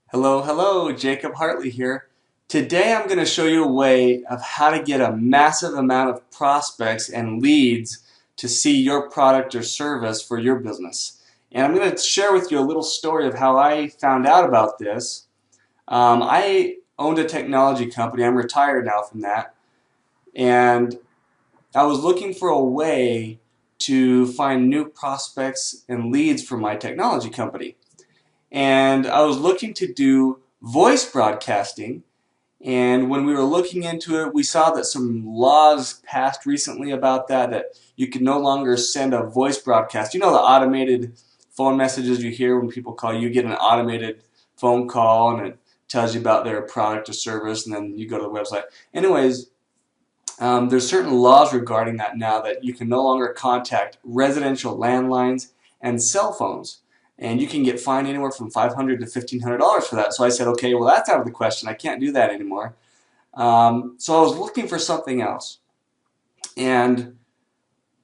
Hello, Jacob Hartley here. Today I'm going to show you a way of how to get a massive amount of prospects and leads to see your product or service for your business. And I'm going to share with you a little story of how I found out about this. I owned a technology company. I'm retired now from that. And I was looking for a way to find new prospects and leads for my technology company. And I was looking to do voice broadcasting, and when we were looking into it, we saw that some laws passed recently about that you can no longer send a voice broadcast. You know, the automated phone messages you hear when people call you, get an automated phone call and it tells you about their product or service, and then you go to the website. Anyways, there's certain laws regarding that now that you can no longer contact residential landlines and cell phones. And you can get fined anywhere from $500 to $1,500 for that. So I said, okay, well, that's out of the question. I can't do that anymore. So I was looking for something else. And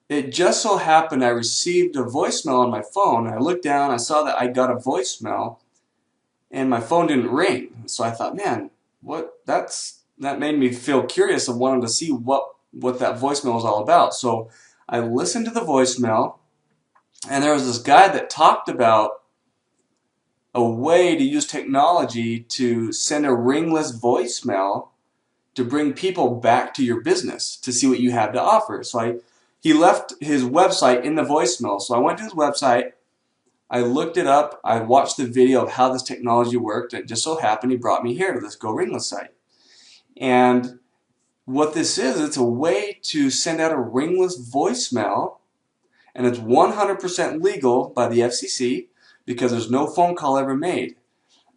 it just so happened I received a voicemail on my phone. I looked down, I saw that I got a voicemail, and my phone didn't ring. So I thought, man, that made me feel curious and wanted to see what that voicemail was all about. So I listened to the voicemail, and there was this guy that talked about a way to use technology to send a ringless voicemail to bring people back to your business to see what you have to offer. So he left his website in the voicemail. So I went to his website, I looked it up, I watched the video of how this technology worked, and it just so happened he brought me here to this GoRingless site. And what this is, it's a way to send out a ringless voicemail, and it's 100% legal by the FCC because there's no phone call ever made.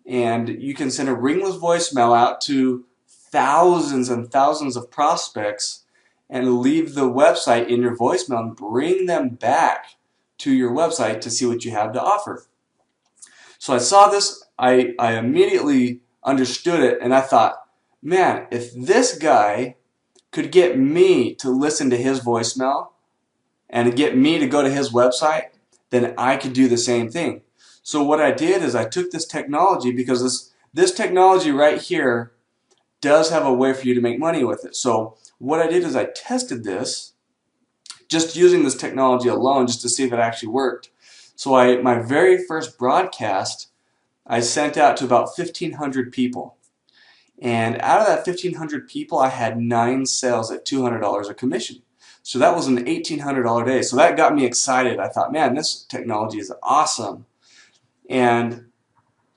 And you can send a ringless voicemail out to thousands and thousands of prospects and leave the website in your voicemail and bring them back to your website to see what you have to offer. So I saw this, I immediately understood it, and I thought, man, if this guy could get me to listen to his voicemail and get me to go to his website, then I could do the same thing. So what I did is I took this technology, because this technology right here does have a way for you to make money with it. So what I did is I tested this just using this technology alone just to see if it actually worked. So my very first broadcast I sent out to about 1,500 people. And out of that 1,500 people, I had 9 sales at $200 a commission. So that was an $1,800 day. So that got me excited. I thought, man, this technology is awesome. And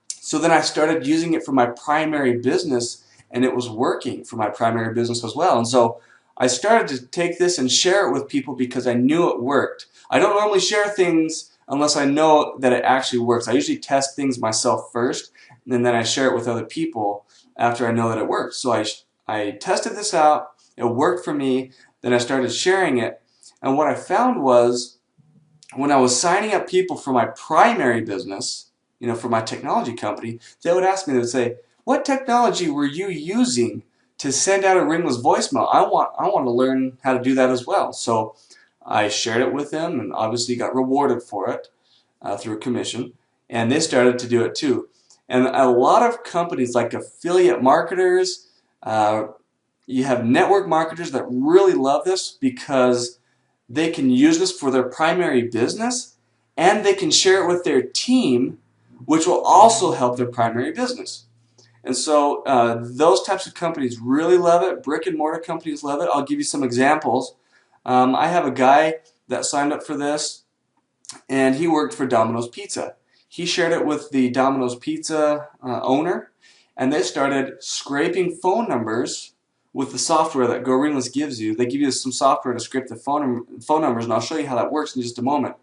so then I started using it for my primary business, and it was working for my primary business as well. And so I started to take this and share it with people because I knew it worked. I don't normally share things unless I know that it actually works. I usually test things myself first, and then I share it with other people after I know that it works. So I tested this out. It worked for me. Then I started sharing it. And what I found was, when I was signing up people for my primary business, for my technology company, they would ask me, they would say, what technology were you using to send out a ringless voicemail? I want to learn how to do that as well. So I shared it with them and obviously got rewarded for it through a commission. And they started to do it too. And a lot of companies like affiliate marketers, you have network marketers that really love this because they can use this for their primary business, and they can share it with their team, which will also help their primary business. And so those types of companies really love it. Brick and mortar companies love it. I'll give you some examples. I have a guy that signed up for this, and he worked for Domino's Pizza. He shared it with the Domino's Pizza owner, and they started scraping phone numbers with the software that GoRingless gives you. They give you some software to scrape the phone numbers, and I'll show you how that works in just a moment.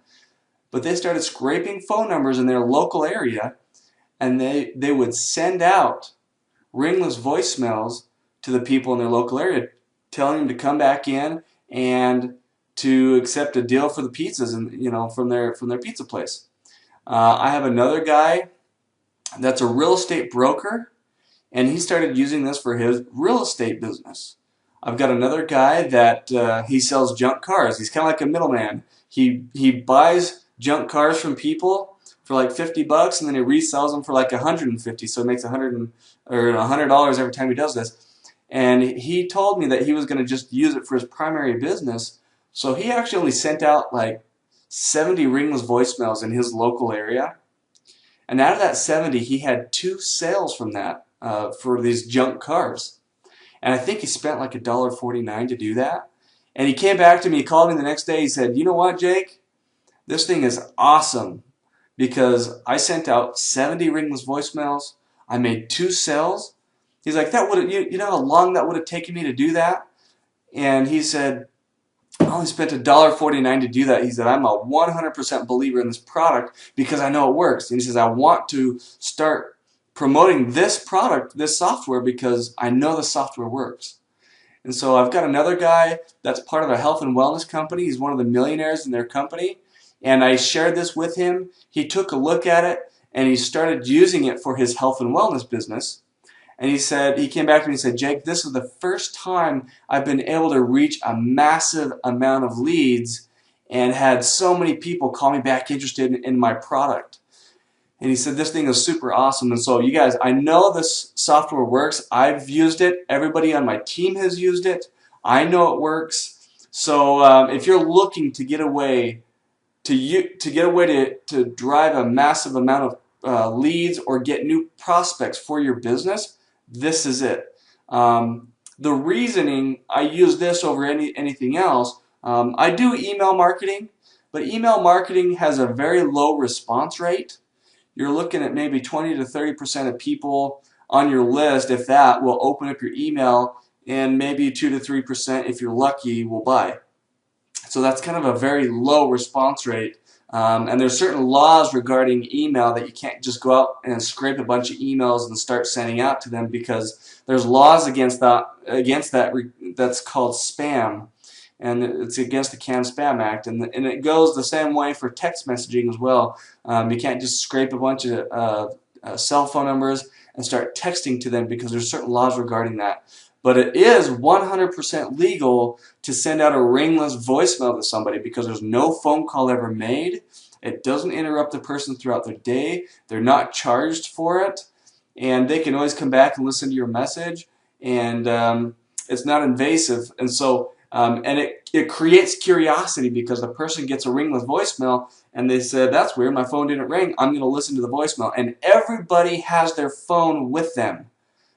But they started scraping phone numbers in their local area, and they would send out ringless voicemails to the people in their local area, telling them to come back in and to accept a deal for the pizzas, and from their pizza place. I have another guy that's a real estate broker, and he started using this for his real estate business. I've got another guy that he sells junk cars. He's kind of like a middleman. He buys junk cars from people for like 50 bucks, and then he resells them for like 150, so he makes $100 every time he does this. And he told me that he was going to just use it for his primary business, so he actually only sent out like 70 ringless voicemails in his local area. And out of that 70, he had 2 sales from that for these junk cars. And I think he spent like $1.49 to do that. And he came back to me, he called me the next day, he said, you know what, Jake? This thing is awesome because I sent out 70 ringless voicemails. I made 2 sales. He's like, that would you know how long that would have taken me to do that? And he said, I only spent $1.49 to do that. He said, I'm a 100% believer in this product because I know it works. And he says, I want to start promoting this product, this software, because I know the software works. And so I've got another guy that's part of a health and wellness company. He's one of the millionaires in their company. And I shared this with him. He took a look at it and he started using it for his health and wellness business. And he said, he came back to me and said, Jake, this is the first time I've been able to reach a massive amount of leads and had so many people call me back interested in my product. And he said, this thing is super awesome. And so you guys, I know this software works. I've used it. Everybody on my team has used it. I know it works. So if you're looking to get a way to drive a massive amount of leads or get new prospects for your business, this is it. The reasoning I use this over anything else, I do email marketing, but email marketing has a very low response rate. You're looking at maybe 20 to 30% of people on your list, if that, will open up your email, and maybe 2 to 3%, if you're lucky, will buy. So that's kind of a very low response rate. And there's certain laws regarding email that you can't just go out and scrape a bunch of emails and start sending out to them, because there's laws against that. That's called spam, and it's against the CAN-SPAM Act, and it goes the same way for text messaging as well. You can't just scrape a bunch of cell phone numbers and start texting to them, because there's certain laws regarding that. But it is 100% legal to send out a ringless voicemail to somebody, because there's no phone call ever made. It doesn't interrupt the person throughout their day. They're not charged for it. And they can always come back and listen to your message. And it's not invasive. And so, and it creates curiosity, because the person gets a ringless voicemail and they said, that's weird, my phone didn't ring. I'm going to listen to the voicemail. And everybody has their phone with them.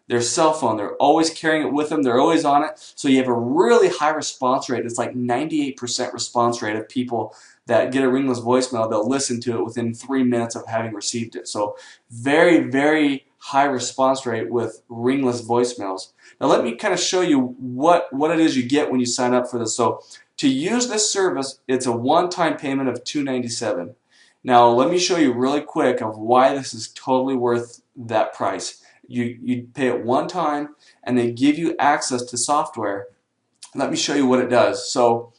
Their cell phone, they're always carrying it with them, they're always on it, so you have a really high response rate. It's like 98% response rate of people that get a ringless voicemail. They'll listen to it within 3 minutes of having received it. So very, very high response rate with ringless voicemails. Now let me kind of show you what it is you get when you sign up for this. So to use this service, it's a one-time payment of $297. Now let me show you really quick of why this is totally worth that price. You pay it one time, and they give you access to software. Let me show you what it does. So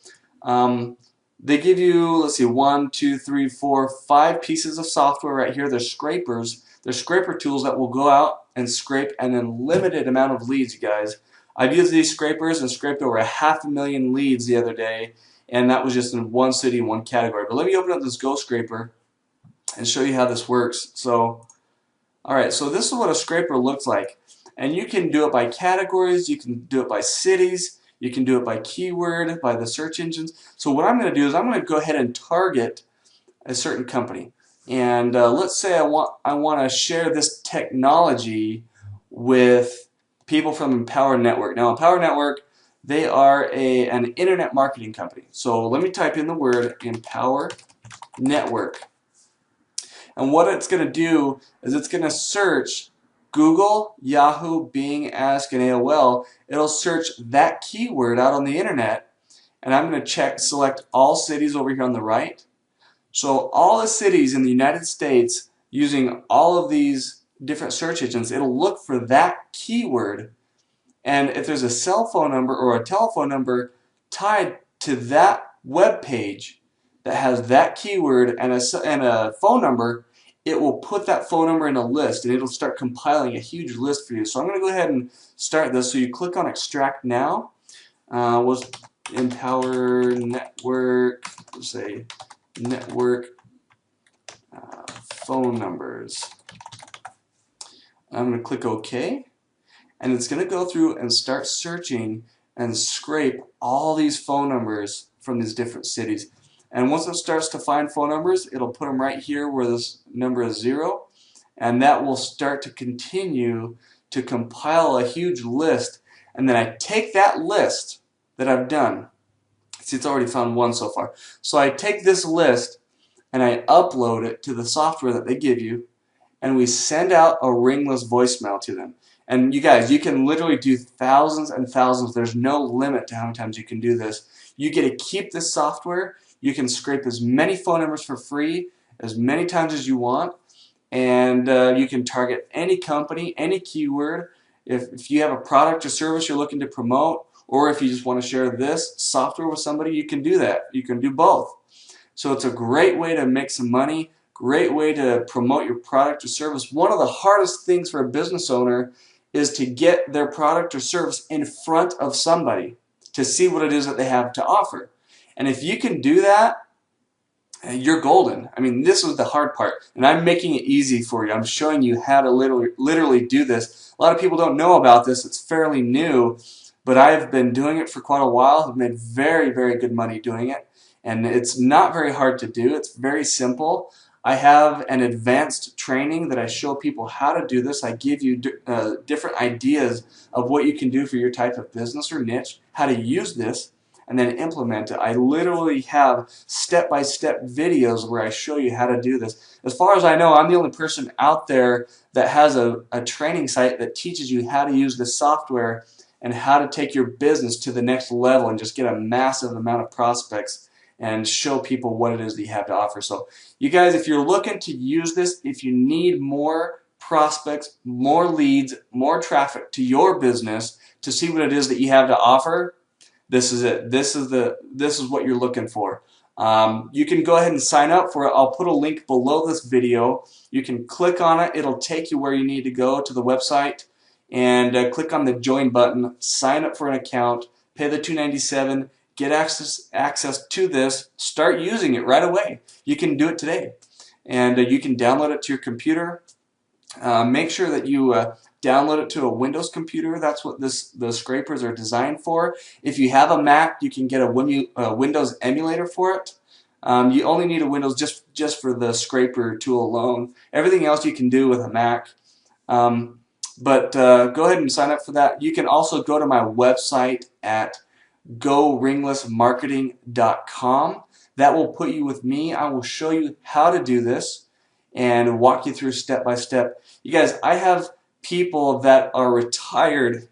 they give you, let's see, 1, 2, 3, 4, 5 pieces of software right here. They're scrapers. They're scraper tools that will go out and scrape an unlimited amount of leads, you guys. I've used these scrapers and scraped over 500,000 leads the other day, and that was just in one city, one category. But let me open up this Go Scraper and show you how this works. So alright, so this is what a scraper looks like. And you can do it by categories, you can do it by cities, you can do it by keyword, by the search engines. So what I'm going to do is I'm going to go ahead and target a certain company. And let's say I want to share this technology with people from Empower Network. Now Empower Network, they are an internet marketing company. So let me type in the word Empower Network. And what it's going to do is it's going to search Google, Yahoo, Bing, Ask, and AOL. It'll search that keyword out on the internet, and I'm going to select all cities over here on the right. So all the cities in the United States using all of these different search engines, it'll look for that keyword, and if there's a cell phone number or a telephone number tied to that web page that has that keyword and a phone number, it will put that phone number in a list, and it'll start compiling a huge list for you. So I'm going to go ahead and start this. So you click on Extract Now. We'll Empower Network. We'll say Network phone numbers. I'm going to click OK, and it's going to go through and start searching and scrape all these phone numbers from these different cities. And once it starts to find phone numbers, it'll put them right here where this number is 0, and that will start to continue to compile a huge list. And then I take that list that I've done. See, it's already found one so far. So I take this list and I upload it to the software that they give you, and we send out a ringless voicemail to them. And you guys, you can literally do thousands and thousands. There's no limit to how many times you can do this. You get to keep this software. You can scrape as many phone numbers for free, as many times as you want, and you can target any company, any keyword. If you have a product or service you're looking to promote, or if you just want to share this software with somebody, you can do that. You can do both. So it's a great way to make some money, great way to promote your product or service. One of the hardest things for a business owner is to get their product or service in front of somebody to see what it is that they have to offer. And if you can do that, you're golden. I mean, this was the hard part, and I'm making it easy for you. I'm showing you how to literally do this. A lot of people don't know about this. It's fairly new, but I've been doing it for quite a while. I've made very, very good money doing it, and it's not very hard to do. It's very simple. I have an advanced training that I show people how to do this. I give you different ideas of what you can do for your type of business or niche, how to use this, and then implement it. I literally have step-by-step videos where I show you how to do this. As far as I know, I'm the only person out there that has a training site that teaches you how to use this software and how to take your business to the next level and just get a massive amount of prospects and show people what it is that you have to offer. So you guys, if you're looking to use this, if you need more prospects, more leads, more traffic to your business to see what it is that you have to offer, this is it. This is what you're looking for. You can go ahead and sign up for it. I'll put a link below this video. You can click on it. It'll take you where you need to go to the website, and click on the join button, sign up for an account, pay the $297, get access to this, start using it right away. You can do it today, and you can download it to your computer. Make sure that you download it to a Windows computer. That's what the scrapers are designed for. If you have a Mac, you can get a Windows emulator for it. You only need a Windows just for the scraper tool alone. Everything else you can do with a Mac. But go ahead and sign up for that. You can also go to my website at GoRinglessMarketing.com. That will put you with me. I will show you how to do this and walk you through step by step. You guys, I have people that are retired.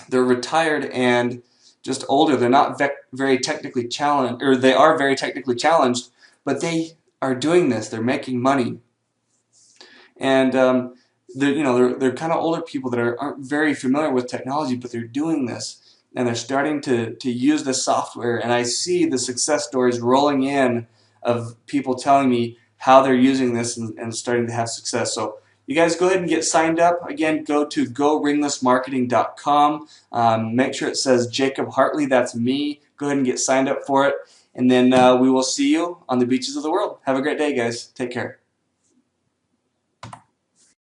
They're retired and just older. They're not very technically challenged, or they are very technically challenged, but they are doing this. They're making money, and they're kind of older people that aren't very familiar with technology, but they're doing this. And they're starting to use the software, and I see the success stories rolling in of people telling me how they're using this and starting to have success. So you guys go ahead and get signed up. Again, go to GoRinglessMarketing.com. Make sure it says Jacob Hartley, that's me. Go ahead and get signed up for it, and then we will see you on the beaches of the world. Have a great day, guys. Take care.